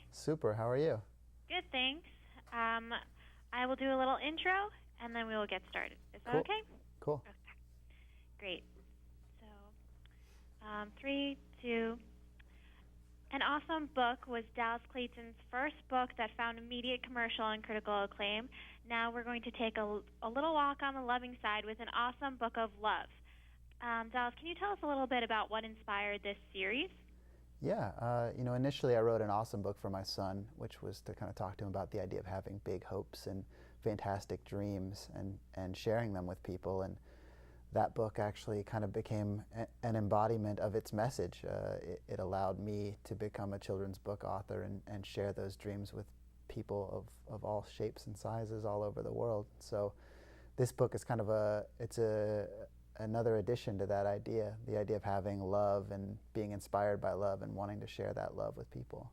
today? Super. How are you? Good, thanks. I will do a little intro, and then we will get started. Is that Cool. okay? Cool. Okay. Great. So, 3, 2. An Awesome Book was Dallas Clayton's first book that found immediate commercial and critical acclaim. Now we're going to take a little walk on the loving side with An Awesome Book of Love. Dallas, can you tell us a little bit about what inspired this series? Yeah. Initially I wrote an awesome book for my son, which was to kind of talk to him about the idea of having big hopes and fantastic dreams and sharing them with people. And that book actually kind of became an embodiment of its message. It allowed me to become a children's book author and share those dreams with people of all shapes and sizes all over the world. So this book is kind of another addition to that idea, the idea of having love and being inspired by love and wanting to share that love with people.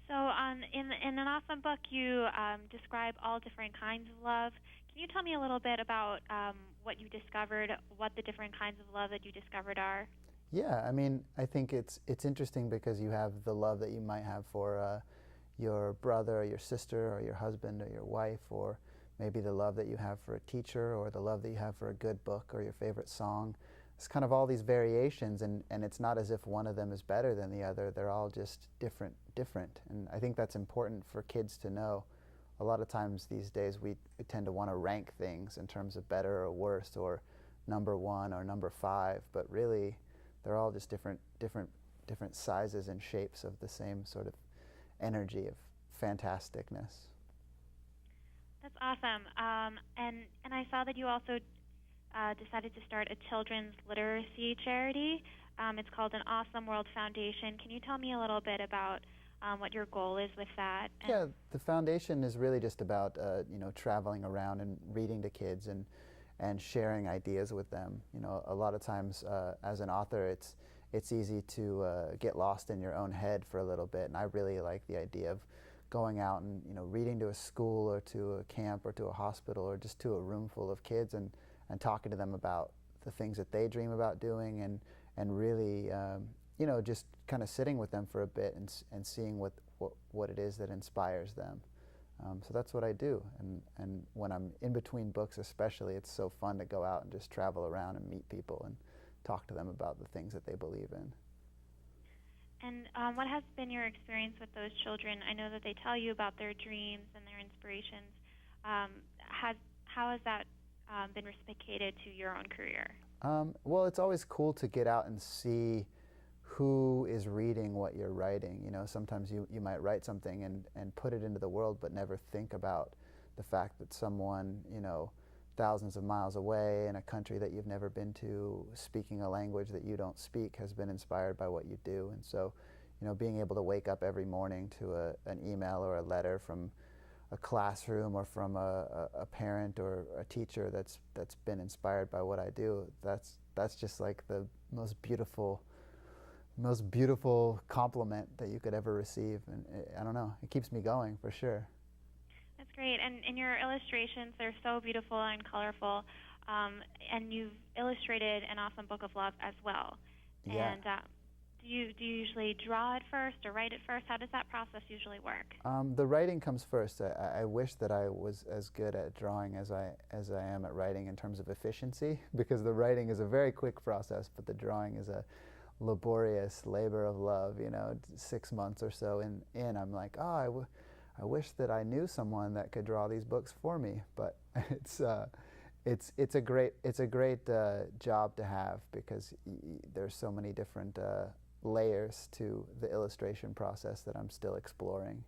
So in An Awesome Book, you describe all different kinds of love. Can you tell me a little bit about what you discovered, what the different kinds of love that you discovered are? Yeah, I think it's interesting because you have the love that you might have for your brother or your sister or your husband or your wife, or maybe the love that you have for a teacher or the love that you have for a good book or your favorite song. It's kind of all these variations, and it's not as if one of them is better than the other. They're all just different. And I think that's important for kids to know. A lot of times these days we tend to want to rank things in terms of better or worse or number 1 or number 5, but really they're all just different sizes and shapes of the same sort of energy of fantasticness. That's awesome. And I saw that you also decided to start a children's literacy charity. It's called An Awesome World Foundation. Can you tell me a little bit about what your goal is with that? Yeah, the foundation is really just about traveling around and reading to kids and sharing ideas with them. A lot of times as an author, it's easy to get lost in your own head for a little bit, and I really like the idea of going out and reading to a school or to a camp or to a hospital or just to a room full of kids and talking to them about the things that they dream about doing and really just kind of sitting with them for a bit and seeing what it is that inspires them. So that's what I do, and when I'm in between books especially, it's so fun to go out and just travel around and meet people and talk to them about the things that they believe in. And what has been your experience with those children? I know that they tell you about their dreams and their inspirations. How has that been reciprocated to your own career? Well, it's always cool to get out and see who is reading what you're writing. Sometimes you might write something and put it into the world but never think about the fact that someone, thousands of miles away in a country that you've never been to, speaking a language that you don't speak, has been inspired by what you do. And so, being able to wake up every morning to an email or a letter from a classroom or from a parent or a teacher that's been inspired by what I do, that's just like the most beautiful compliment that you could ever receive. And I don't know, it keeps me going for sure. That's great. And your illustrations, they're so beautiful and colorful. And you've illustrated An Awesome Book of Love as well. Yeah. And do you usually draw it first or write it first? How does that process usually work? The writing comes first. I wish that I was as good at drawing as I am at writing in terms of efficiency, because the writing is a very quick process, but the drawing is a laborious labor of love. 6 months or so in I'm like, I wish that I knew someone that could draw these books for me. But it's a great job to have, because there's so many different layers to the illustration process that I'm still exploring.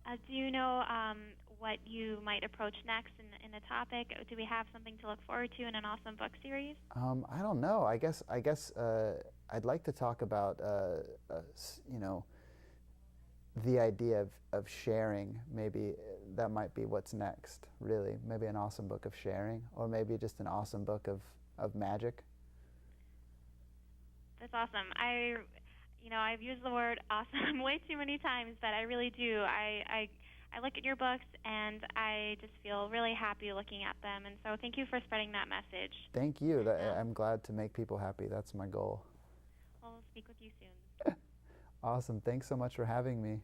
Do you know what you might approach next in the topic? Do we have something to look forward to in An Awesome Book series? I don't know. I guess I'd like to talk about the idea of sharing. Maybe that might be what's next, really. Maybe an awesome book of sharing, or maybe just an awesome book of magic. That's awesome. I've used the word awesome way too many times, but I really do. I look at your books and I just feel really happy looking at them, and so thank you for spreading that message. Thank you. I'm glad to make people happy. That's my goal. Well, we'll speak with you soon. Awesome. Thanks so much for having me.